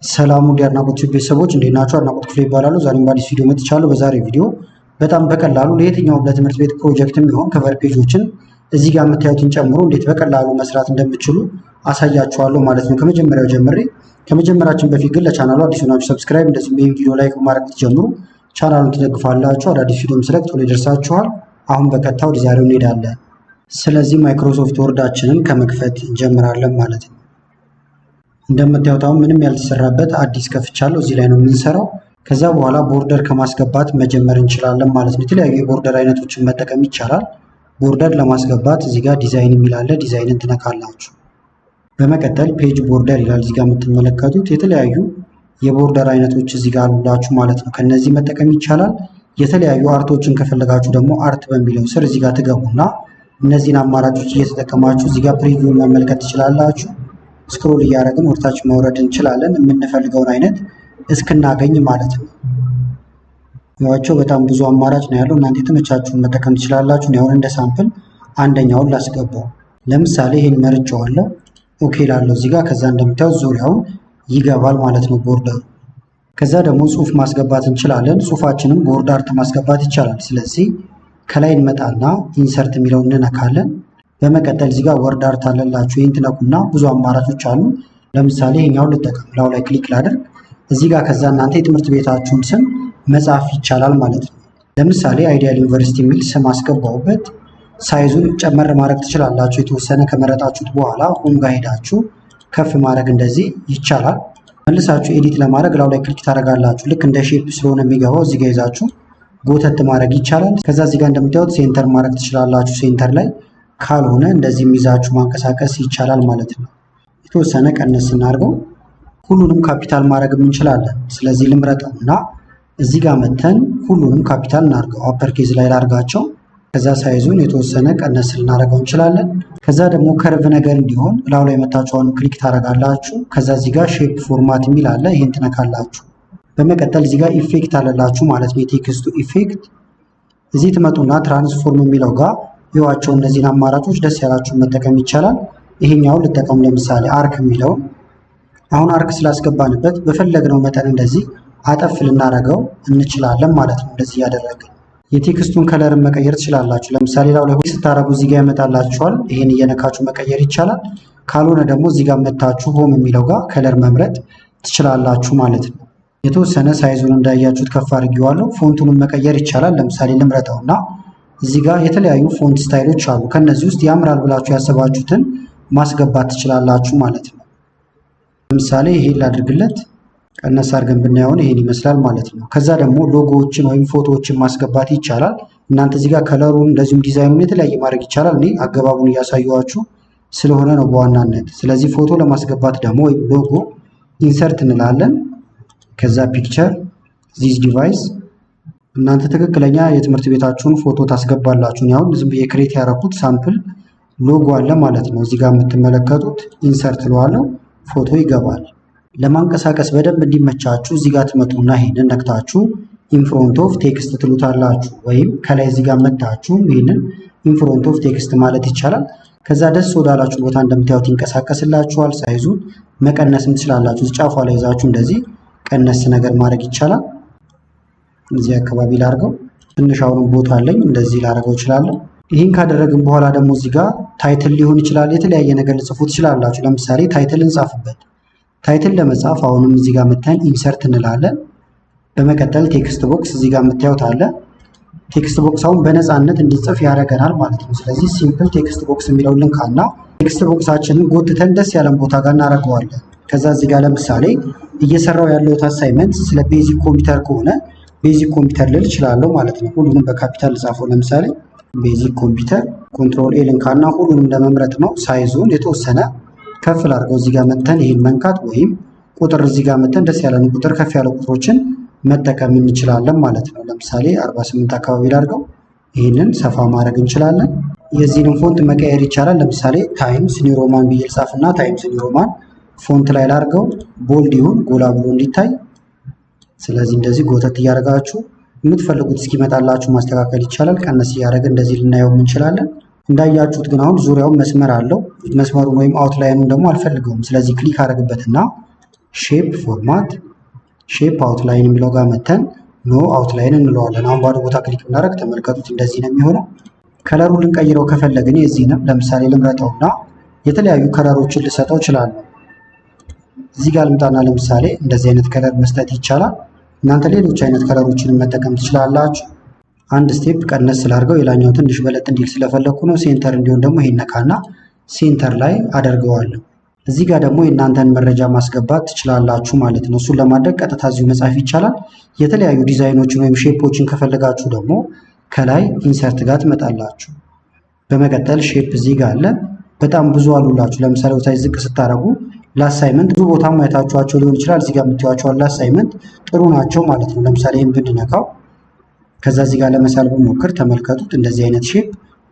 ሰላም ውድ የአድናቆት ቤተሰቦች እንዴት ናችሁ? አድናቆት ክፍሌ ይባላሉ። ዛሬም በአዲስ ቪዲዮ መጥቻለሁ። በዛሬ ቪዲዮ በጣም በቀላሉ ለየትኛውም ለትምህርት ቤት ፕሮጀክትም ቢሆን ከቨር ፔጆችን እዚህ ጋር የምታዩትን ጨምሮ እንዴት በቀላሉ መስራት እንደምትችሉ አሳያችኋለሁ ማለት ነው። ከመጀመሪያው ጀምሬ ከመጀመራችን በፊት ግን ለቻናሉ አዲስ ሆናችሁ ሰብስክራይብ፣ እንደዚሁም ይህን ቪዲዮ ላይክ በማድረግ ትጀምሩ ቻናሉን ትደግፋላችሁ። አዳዲስ ቪዲዮም ስለቅ ቶሎ ይደርሳችኋል። አሁን በቀጥታ ወደ ዛሬው እንሄዳለን። ስለዚህ ማይክሮሶፍት ወርዳችንን ከመክፈት እንጀምራለን ማለት ነው። እንደምታዩት አሁን ምንም ያልተሰራበት አዲስ ከፍቻለሁ። እዚህ ላይ ነው የምንሰራው። ከዛ በኋላ ቦርደር ከማስገባት መጀመር እንችላለን ማለት ነው። የተለያዩ የቦርደር አይነቶችን መጠቀም ይቻላል። ቦርደር ለማስገባት እዚህ ጋር ዲዛይን የሚል አለ። ዲዛይንን ትነካላችሁ። በመቀጠል ፔጅ ቦርደር ይላል። እዚህ ጋር የምትመለከቱት የተለያዩ የቦርደር አይነቶች እዚህ ጋር አሉላችሁ ማለት ነው። ከነዚህ መጠቀም ይቻላል። የተለያዩ አርቶችን ከፈለጋችሁ ደግሞ አርት በሚለው ስር እዚህ ጋር ትገቡና እነዚህን አማራጮች እየተጠቀማችሁ እዚህ ጋር ፕሪቪው መመልከት ትችላላችሁ። ስክሮል እያደረግን ወርታች መውረድ እንችላለን የምንፈልገውን አይነት እስክናገኝ ማለት ነው። ያቸው በጣም ብዙ አማራጭ ነው ያለው። እናንተ የተመቻችሁን መጠቀም ትችላላችሁ። አሁን እንደ ሳምፕል አንደኛውን ላስገባው። ለምሳሌ ይሄን መርጬዋለሁ። ኦኬ ላለው እዚህ ጋር ከዛ እንደምታዩት ዙሪያውን ይገባል ማለት ነው ቦርደሩ። ከዛ ደግሞ ጽሁፍ ማስገባት እንችላለን። ጽሁፋችንም ቦርድ አርት ማስገባት ይቻላል። ስለዚህ ከላይ እንመጣና ኢንሰርት የሚለውን እንነካለን። በመቀጠል እዚህ ጋር ወርድ አርት አለላችሁ። ይህን ትነኩና ብዙ አማራጮች አሉ። ለምሳሌ ይሄኛውን ልጠቀም። ላው ላይ ክሊክ ላድርግ። እዚህ ጋር ከዛ እናንተ የትምህርት ቤታችሁን ስም መጻፍ ይቻላል ማለት ነው። ለምሳሌ አይዲያል ዩኒቨርሲቲ የሚል ስም አስገባውበት። ሳይዙን ጨመር ማድረግ ትችላላችሁ። የተወሰነ ከመረጣችሁት በኋላ ሆም ጋር ሄዳችሁ ከፍ ማድረግ እንደዚህ ይቻላል። መልሳችሁ ኤዲት ለማድረግ ላው ላይ ክሊክ ታደርጋላችሁ። ልክ እንደ ሼፕ ስለሆነ የሚገባው እዚህ ጋር ይዛችሁ ጎተት ማድረግ ይቻላል። ከዛ እዚህ ጋር እንደምታዩት ሴንተር ማድረግ ትችላላችሁ። ሴንተር ላይ ካልሆነ እንደዚህ ይዛችሁ ማንቀሳቀስ ይቻላል ማለት ነው። የተወሰነ ቀነስ እናድርገው። ሁሉንም ካፒታል ማድረግ እንችላለን። ስለዚህ ልምረጠውና እዚህ ጋር መተን ሁሉንም ካፒታል እናድርገው። አፐር ኬዝ ላይ ላድርጋቸው። ከዛ ሳይዙን የተወሰነ ቀነስ ልናደርገው እንችላለን። ከዛ ደግሞ ከርቭ ነገር እንዲሆን ላው ላይ መታችኋን ክሊክ ታደርጋላችሁ። ከዛ እዚህ ጋር ሼፕ ፎርማት የሚል አለ። ይሄን ትነካላችሁ። በመቀጠል እዚህ ጋር ኢፌክት አለላችሁ ማለት ነው። የቴክስቱ ኢፌክት እዚህ ትመጡና ትራንስፎርም የሚለው ጋር ይዋቸው። እነዚህን አማራጮች ደስ ያላችሁን መጠቀም ይቻላል። ይሄኛውን ልጠቀም። ለምሳሌ አርክ የሚለው አሁን አርክ ስላስገባንበት በፈለግነው መጠን እንደዚህ አጠፍ ልናደርገው እንችላለን ማለት ነው። እንደዚህ ያደረግን የቴክስቱን ከለርን መቀየር ትችላላችሁ። ለምሳሌ ላው ላይ ስታረጉ እዚህ ጋር ያመጣላችኋል። ይሄን እየነካችሁ መቀየር ይቻላል። ካልሆነ ደግሞ እዚህ ጋር መታችሁ ሆም የሚለው ጋር ከለር መምረጥ ትችላላችሁ ማለት ነው። የተወሰነ ሳይዙን እንዳያችሁት ከፍ አድርጌዋለሁ። ፎንቱንም መቀየር ይቻላል። ለምሳሌ ልምረጠውና እዚህ ጋር የተለያዩ ፎንት ስታይሎች አሉ። ከነዚህ ውስጥ ያምራል ብላችሁ ያሰባችሁትን ማስገባት ትችላላችሁ ማለት ነው። ለምሳሌ ይሄን ላድርግለት። ቀነስ አድርገን ብናየውን ይሄን ይመስላል ማለት ነው። ከዛ ደግሞ ሎጎዎችን ወይም ፎቶዎችን ማስገባት ይቻላል። እናንተ እዚህ ጋር ከለሩን እንደዚሁም ዲዛይኑን የተለያየ ማድረግ ይቻላል። እኔ አገባቡን እያሳየኋችሁ ስለሆነ ነው በዋናነት። ስለዚህ ፎቶ ለማስገባት ደግሞ ወይም ሎጎ ኢንሰርት እንላለን። ከዛ ፒክቸር ዚስ ዲቫይስ እናንተ ትክክለኛ የትምህርት ቤታችሁን ፎቶ ታስገባላችሁ። ያው ዝም ብዬ ክሬት ያደረኩት ሳምፕል ሎጎ አለ ማለት ነው። እዚህ ጋር የምትመለከቱት ኢንሰርት ለዋለው ፎቶ ይገባል። ለማንቀሳቀስ በደንብ እንዲመቻችሁ እዚህ ጋር ትመጡና ይሄንን ነክታችሁ ኢንፍሮንት ኦፍ ቴክስት ትሉታላችሁ። ወይም ከላይ እዚህ ጋር መታችሁ ይሄንን ኢንፍሮንት ኦፍ ቴክስት ማለት ይቻላል። ከዛ ደስ ወዳላችሁ ቦታ እንደምታዩት ይንቀሳቀስላችኋል። ሳይዙን መቀነስም ትችላላችሁ። ጫፏ ላይ ይዛችሁ እንደዚህ ቀነስ ነገር ማድረግ ይቻላል። እዚህ አካባቢ ላርገው። ትንሽ አሁንም ቦታ አለኝ እንደዚህ ላረገው እችላለሁ። ይህን ካደረግን በኋላ ደግሞ እዚህ ጋር ታይትል ሊሆን ይችላል። የተለያየ ነገር ልጽፉ ትችላላችሁ። ለምሳሌ ታይትል እንጻፍበት። ታይትል ለመጻፍ አሁንም እዚህ ጋር መተን ኢንሰርት እንላለን። በመቀጠል ቴክስት ቦክስ እዚህ ጋር የምታዩት አለ። ቴክስት ቦክስ አሁን በነፃነት እንዲጽፍ ያደርገናል ማለት ነው። ስለዚህ ሲምፕል ቴክስት ቦክስ የሚለውን ልንካና ቴክስት ቦክሳችንን ጎትተን ደስ ያለን ቦታ ጋር እናደርገዋለን። ከዛ እዚህ ጋር ለምሳሌ እየሰራው ያለሁት አሳይመንት ስለ ቤዚክ ኮምፒውተር ከሆነ ቤዚክ ኮምፒውተር ልል እችላለሁ ማለት ነው። ሁሉንም በካፒታል ልጻፈው። ለምሳሌ ቤዚክ ኮምፒውተር ኮንትሮል ኤ ልንካና ሁሉንም ለመምረጥ ነው። ሳይዙን የተወሰነ ከፍ ላድርገው። እዚህ ጋር መተን ይሄን መንካት ወይም ቁጥር እዚህ ጋር መተን ደስ ያለን ቁጥር ከፍ ያለ ቁጥሮችን መጠቀም እንችላለን ማለት ነው። ለምሳሌ 48 አካባቢ ላድርገው። ይሄንን ሰፋ ማድረግ እንችላለን። የዚህንም ፎንት መቀየር ይቻላል። ለምሳሌ ታይምስ ኒው ሮማን ብዬ ልጻፍና ታይምስ ኒው ሮማን ፎንት ላይ ላድርገው። ቦልድ ይሁን ጎላ ብሎ እንዲታይ። ስለዚህ እንደዚህ ጎተት እያደረጋችሁ የምትፈልጉት እስኪመጣላችሁ ማስተካከል ይቻላል። ቀነስ እያደረገ እንደዚህ ልናየው እንችላለን። እንዳያችሁት ግን አሁን ዙሪያውን መስመር አለው። መስመሩን ወይም አውትላይኑን ደግሞ አልፈልገውም። ስለዚህ ክሊክ አደረግበትና ሼፕ ፎርማት፣ ሼፕ አውትላይን የሚለው ጋር መተን ኖ አውትላይን እንለዋለን። አሁን ባዶ ቦታ ክሊክ ብናደርግ ተመልከቱት እንደዚህ ነው የሚሆነው። ከለሩን ልንቀይረው ከፈለግን የዚህንም ለምሳሌ ልምረጠውና የተለያዩ ከለሮችን ልሰጠው እችላለሁ። እዚህ ጋር ልምጣና ለምሳሌ እንደዚህ አይነት ከለር መስጠት ይቻላል። እናንተ ሌሎች አይነት ከለሮችን መጠቀም ትችላላችሁ። አንድ ስቴፕ ቀነስ ስላድርገው የላኛው ትንሽ በለጥ እንዲል ስለፈለኩ ነው። ሴንተር እንዲሆን ደግሞ ይሄን ነካና ሴንተር ላይ አደርገዋለሁ። እዚህ ጋር ደግሞ የእናንተን መረጃ ማስገባት ትችላላችሁ ማለት ነው። እሱን ለማድረግ ቀጥታ እዚሁ መጻፍ ይቻላል። የተለያዩ ዲዛይኖችን ወይም ሼፖችን ከፈለጋችሁ ደግሞ ከላይ ኢንሰርት ጋር ትመጣላችሁ። በመቀጠል ሼፕ እዚህ ጋር አለ። በጣም ብዙ አሉላችሁ። ለምሳሌ ወታች ዝቅ ስታደርጉ ለአሳይመንት ብዙ ቦታ ማየታችኋቸው ሊሆን ይችላል። እዚህ ጋር የምትዩዋቸው ለአሳይመንት ጥሩ ናቸው ማለት ነው። ለምሳሌ ይህን ብንነካው ከዛ እዚህ ጋር ለመሳል ብሞክር ተመልከቱት። እንደዚህ አይነት ሼፕ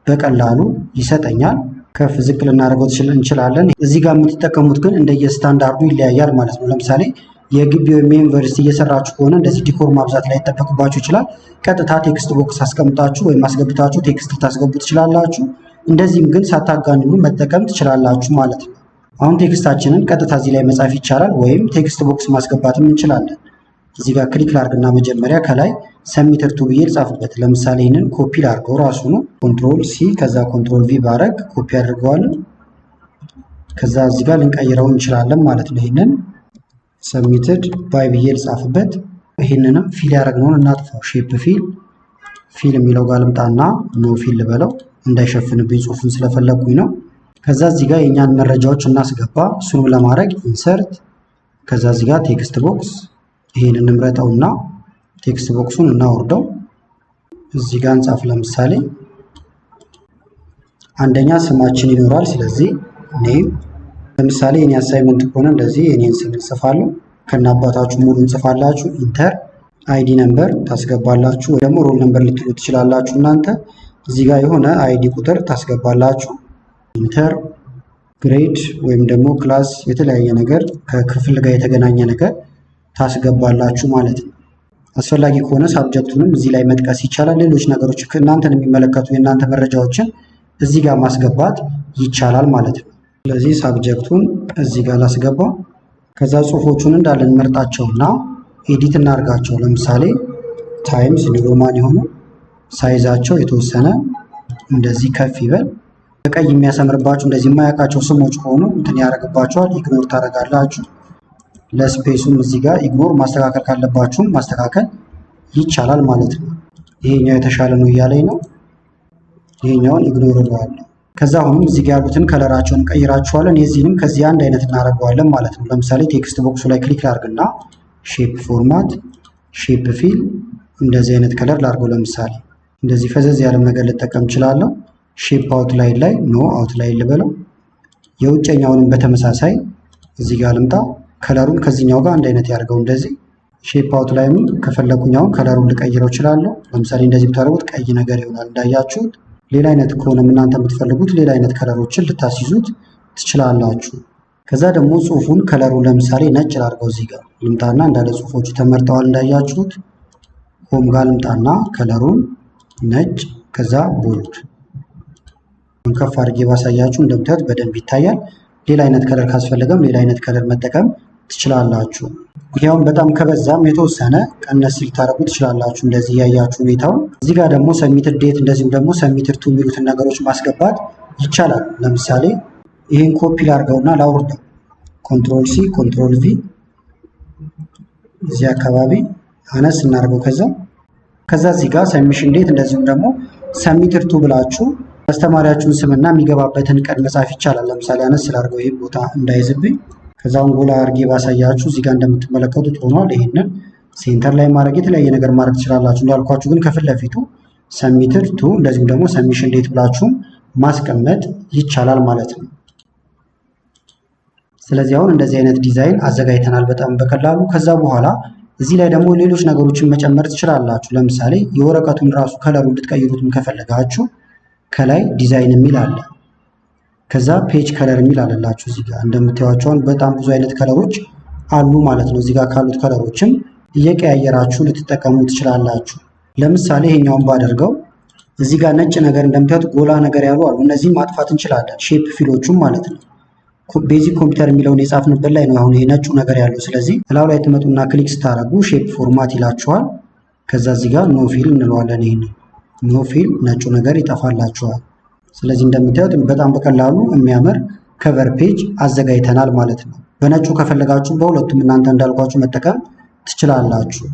በቀላሉ ይሰጠኛል። ከፍ ዝቅ ልናደርገው እንችላለን። እዚህ ጋር የምትጠቀሙት ግን እንደየስታንዳርዱ ይለያያል ማለት ነው። ለምሳሌ የግቢ ወይም የዩኒቨርሲቲ እየሰራችሁ ከሆነ እንደዚህ ዲኮር ማብዛት ላይ ይጠበቅባችሁ ይችላል። ቀጥታ ቴክስት ቦክስ አስቀምጣችሁ ወይም አስገብታችሁ ቴክስት ልታስገቡ ትችላላችሁ። እንደዚህም ግን ሳታጋንኑ መጠቀም ትችላላችሁ ማለት ነው። አሁን ቴክስታችንን ቀጥታ እዚህ ላይ መጻፍ ይቻላል፣ ወይም ቴክስት ቦክስ ማስገባትም እንችላለን። እዚህ ጋር ክሊክ ላርግና መጀመሪያ ከላይ ሰሚተር ቱ ብዬ ልጻፍበት። ለምሳሌ ይህንን ኮፒ ላርገው ራሱ ነው። ኮንትሮል ሲ ከዛ ኮንትሮል ቪ ባረግ ኮፒ አድርገዋለን። ከዛ እዚህ ጋር ልንቀይረው እንችላለን ማለት ነው። ይህንን ሰሚትድ ባይ ብዬ ልጻፍበት። ይህንንም ፊል ያደረግነውን እናጥፋው። ሼፕ ፊል የሚለው ጋር ልምጣና ኖ ፊል ልበለው እንዳይሸፍንብኝ ጽሁፉን ስለፈለኩኝ ነው። ከዛ እዚህ ጋር የእኛን መረጃዎች እናስገባ። እሱንም ለማድረግ ኢንሰርት ከዛ እዚህ ጋር ቴክስት ቦክስ ይሄንን እንምረጠውና ቴክስት ቦክሱን እናወርደው። እዚህ ጋር እንጻፍ። ለምሳሌ አንደኛ ስማችን ይኖራል። ስለዚህ ኔም ለምሳሌ የኔ አሳይመንት ከሆነ እንደዚህ የኔን ስም እንጽፋለሁ። ከነአባታችሁ ሙሉ እንጽፋላችሁ። ኢንተር አይዲ ነምበር ታስገባላችሁ፣ ወይ ደግሞ ሮል ነምበር ልትሉ ትችላላችሁ እናንተ። እዚህ ጋር የሆነ አይዲ ቁጥር ታስገባላችሁ። ኢንተር ግሬድ ወይም ደግሞ ክላስ የተለያየ ነገር ከክፍል ጋር የተገናኘ ነገር ታስገባላችሁ ማለት ነው። አስፈላጊ ከሆነ ሳብጀክቱንም እዚህ ላይ መጥቀስ ይቻላል። ሌሎች ነገሮች እናንተን የሚመለከቱ የእናንተ መረጃዎችን እዚህ ጋር ማስገባት ይቻላል ማለት ነው። ስለዚህ ሳብጀክቱን እዚህ ጋር ላስገባው። ከዛ ጽሁፎቹን እንዳለን መርጣቸውና ኤዲት እናርጋቸው። ለምሳሌ ታይምስ ኒው ሮማን የሆኑ ሳይዛቸው የተወሰነ እንደዚህ ከፍ ይበል። በቀይ የሚያሰምርባችሁ እንደዚህ የማያውቃቸው ስሞች ከሆኑ እንትን ያደርግባቸዋል፣ ኢግኖር ታደርጋላችሁ። ለስፔሱም እዚህ ጋር ኢግኖር ማስተካከል ካለባችሁም ማስተካከል ይቻላል ማለት ነው። ይሄኛው የተሻለ ነው እያለኝ ነው። ይሄኛውን ኢግኖር እለዋለሁ። ከዛ አሁንም እዚህ ጋር ያሉትን ከለራቸውን ቀይራችኋለን። የዚህንም ከዚህ አንድ አይነት እናደርገዋለን ማለት ነው። ለምሳሌ ቴክስት ቦክሱ ላይ ክሊክ ላርግና ሼፕ ፎርማት፣ ሼፕ ፊል እንደዚህ አይነት ከለር ላርገው። ለምሳሌ እንደዚህ ፈዘዝ ያለ ነገር ልጠቀም እችላለሁ። ሼፕ አውትላይን ላይ ኖ አውትላይን ልበለው። የውጨኛውንም በተመሳሳይ እዚህ ጋር ልምጣ። ከለሩን ከዚህኛው ጋር አንድ አይነት ያደርገው። እንደዚህ ሼፕ አውትላይኑ ከፈለኩኛውን ከለሩን ልቀይረው እችላለሁ። ለምሳሌ እንደዚህ ብታደርጉት ቀይ ነገር ይሆናል እንዳያችሁት። ሌላ አይነት ከሆነም እናንተ የምትፈልጉት ሌላ አይነት ከለሮችን ልታስይዙት ትችላላችሁ። ከዛ ደግሞ ጽሁፉን ከለሩን ለምሳሌ ነጭ ላድርገው። እዚህ ጋር ልምጣና እንዳለ ጽሁፎቹ ተመርጠዋል እንዳያችሁት። ሆም ጋር ልምጣና ከለሩን ነጭ ከዛ ቦልድ ከፍ አድርጌ ባሳያችሁ እንደምታዩት በደንብ ይታያል። ሌላ አይነት ከለር ካስፈለገም ሌላ አይነት ከለር መጠቀም ትችላላችሁ። ይሄውን በጣም ከበዛም የተወሰነ ቀነስ ልታደርጉ ትችላላችሁ። እንደዚህ ያያችሁ ሁኔታውን። እዚህ ጋር ደግሞ ሰሚትድ ዴት እንደዚሁም ደግሞ ሰሚትድ ቱ የሚሉትን ነገሮች ማስገባት ይቻላል። ለምሳሌ ይሄን ኮፒ ላድርገውና ላውርደው። ኮንትሮል ሲ ኮንትሮል ቪ እዚህ አካባቢ አነስ እናደርገው። ከዛ እዚህ ጋር ሰሚሽን ዴት እንደዚሁም ደግሞ ሰሚትድ ቱ ብላችሁ አስተማሪያችሁን ስምና የሚገባበትን ቀን መጻፍ ይቻላል። ለምሳሌ አነስ ስላድርገው ይሄ ቦታ እንዳይዝብኝ። ከዛውን ጎላ አድርጌ ባሳያችሁ እዚህ ጋር እንደምትመለከቱት ሆኗል። ይሄንን ሴንተር ላይ ማድረግ የተለያየ ነገር ማድረግ ትችላላችሁ። እንዳልኳችሁ ግን ከፊት ለፊቱ ሰሚትድ ቱ እንደዚሁም ደግሞ ሰሚሽን ዴት ብላችሁም ማስቀመጥ ይቻላል ማለት ነው። ስለዚህ አሁን እንደዚህ አይነት ዲዛይን አዘጋጅተናል በጣም በቀላሉ። ከዛ በኋላ እዚህ ላይ ደግሞ ሌሎች ነገሮችን መጨመር ትችላላችሁ። ለምሳሌ የወረቀቱን ራሱ ከለሩ እንድትቀይሩትም ከፈለጋችሁ ከላይ ዲዛይን የሚል አለ። ከዛ ፔጅ ከለር የሚል አለላችሁ። እዚህ ጋር እንደምታዩዋቸውን በጣም ብዙ አይነት ከለሮች አሉ ማለት ነው። እዚህ ጋር ካሉት ከለሮችም እየቀያየራችሁ ልትጠቀሙ ትችላላችሁ። ለምሳሌ ይሄኛውን ባደርገው እዚህ ጋር ነጭ ነገር እንደምታዩት ጎላ ነገር ያሉ አሉ። እነዚህን ማጥፋት እንችላለን፣ ሼፕ ፊሎቹም ማለት ነው። ቤዚክ ኮምፒውተር የሚለውን የጻፍንበት ላይ ነው አሁን ይሄ ነጩ ነገር ያለው። ስለዚህ እላው ላይ ትመጡና ክሊክ ስታደርጉ ሼፕ ፎርማት ይላችኋል። ከዛ እዚህ ጋር ኖ ፊል እንለዋለን። ይሄን ኖ ፊል ነጩ ነገር ይጠፋላችኋል። ስለዚህ እንደምታዩት በጣም በቀላሉ የሚያምር ከቨር ፔጅ አዘጋጅተናል ማለት ነው። በነጩ ከፈለጋችሁ በሁለቱም እናንተ እንዳልኳችሁ መጠቀም ትችላላችሁ።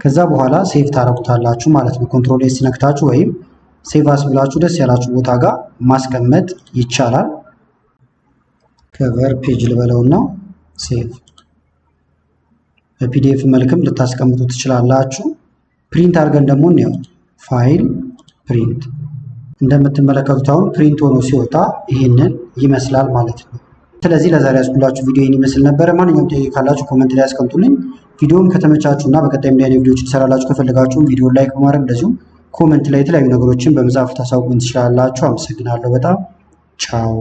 ከዛ በኋላ ሴቭ ታረጉታላችሁ ማለት ነው። ኮንትሮል ኤስ ነክታችሁ ወይም ሴቭ አስ ብላችሁ ደስ ያላችሁ ቦታ ጋር ማስቀመጥ ይቻላል። ከቨር ፔጅ ልበለውና ሴቭ። በፒዲኤፍ መልክም ልታስቀምጡ ትችላላችሁ። ፕሪንት አድርገን ደግሞ እንየው። ፋይል ፕሪንት። እንደምትመለከቱት አሁን ፕሪንት ሆኖ ሲወጣ ይህንን ይመስላል ማለት ነው። ስለዚህ ለዛሬ ያስኩላችሁ ቪዲዮ ይህን ይመስል ነበረ። ማንኛውም ጥያቄ ካላችሁ ኮመንት ላይ ያስቀምጡልኝ። ቪዲዮውን ከተመቻችሁ እና በቀጣይ እንዲህ አይነት ቪዲዮዎች ትሰራላችሁ ከፈለጋችሁ ቪዲዮውን ላይክ በማድረግ እንደዚሁም ኮመንት ላይ የተለያዩ ነገሮችን በመጻፍ ታሳውቁን ትችላላችሁ። አመሰግናለሁ በጣም ቻው።